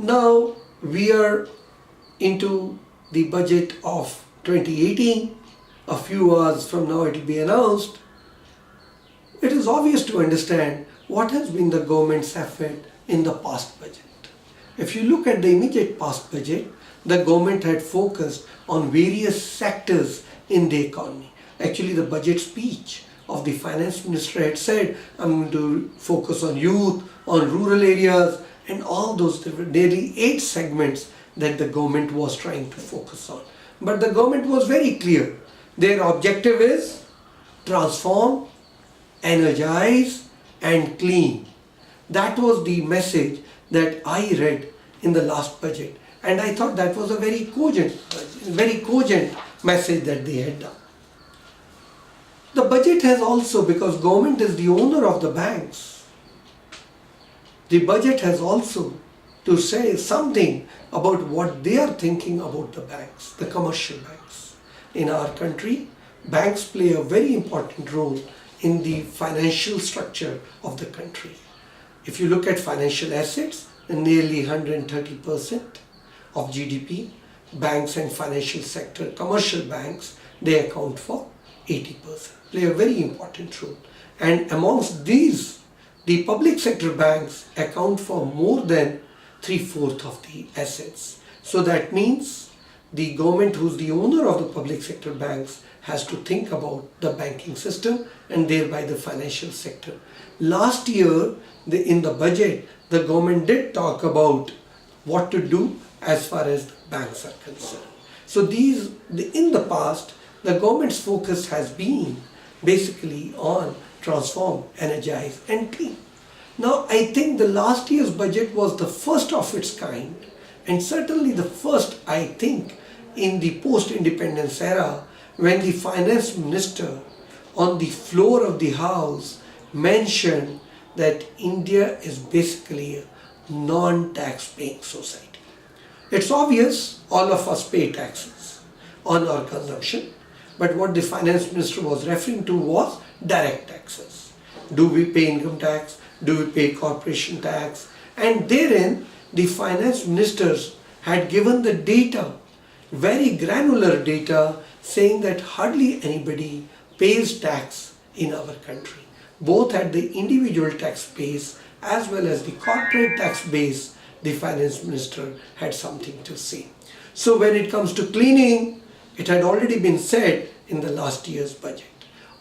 Now we are into the budget of 2018. A few hours from now it will be announced. It is obvious to understand what has been the government's effort in the past budget. If you look at the immediate past budget, the government had focused on various sectors in the economy. Actually, the budget speech of the finance minister had said, I'm going to focus on youth, on rural areas, and all those nearly 8 segments that the government was trying to focus on. But the government was very clear. Their objective is transform, energize, and clean. That was the message that I read in the last budget, and I thought that was a very cogent message that they had done. The budget has also, because government is the owner of the banks, the budget has also to say something about what they are thinking about the banks, the commercial banks. In our country, banks play a very important role in the financial structure of the country. If you look at financial assets, nearly 130% of GDP, banks and financial sector, commercial banks, they account for 80%, play a very important role. And amongst these, the public sector banks account for more than 3/4 of the assets. So that means the government, who's the owner of the public sector banks, has to think about the banking system and thereby the financial sector. Last year, in the budget, the government did talk about what to do as far as the banks are concerned. So in the past, the government's focus has been basically on transform, energize, and clean. Now, I think the last year's budget was the first of its kind, and certainly the first, I think, in the post-independence era, when the finance minister on the floor of the house mentioned that India is basically a non-tax paying society. It's obvious all of us pay taxes on our consumption, but what the finance minister was referring to was direct taxes. Do we pay income tax? Do we pay corporation tax? And therein, the finance ministers had given the data, very granular data, saying that hardly anybody pays tax in our country. Both at the individual tax base as well as the corporate tax base, the finance minister had something to say. So when it comes to cleaning, it had already been said in the last year's budget.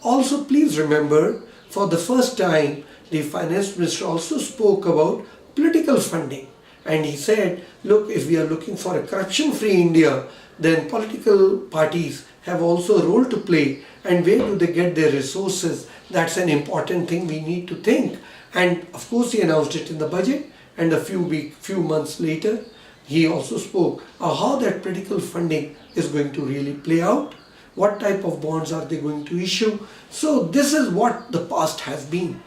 Also, please remember, for the first time, the finance minister also spoke about political funding. And he said, look, if we are looking for a corruption-free India, then political parties have also a role to play. And where do they get their resources? That's an important thing we need to think. And of course, he announced it in the budget. And a few months later, he also spoke how that political funding is going to really play out. What type of bonds are they going to issue? So this is what the past has been.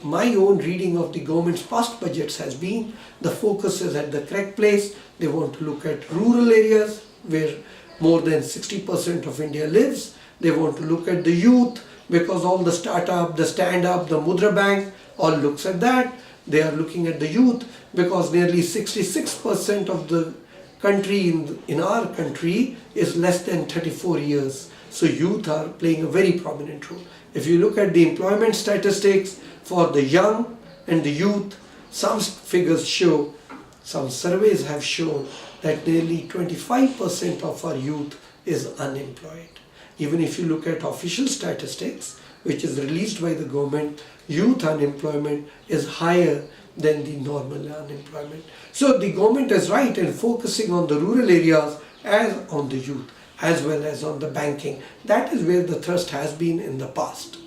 My own reading of the government's past budgets has been the focus is at the correct place. They want to look at rural areas where more than 60% of India lives. They want to look at the youth because all the startup, the stand-up, the Mudra Bank all looks at that. They are looking at the youth because nearly 66% of the country in our country is less than 34 years. So youth are playing a very prominent role. If you look at the employment statistics for the young and the youth, some figures show, some surveys have shown that nearly 25% of our youth is unemployed. Even if you look at official statistics, which is released by the government, youth unemployment is higher than the normal unemployment. So the government is right in focusing on the rural areas as on the youth, as well as on the banking. That is where the thrust has been in the past.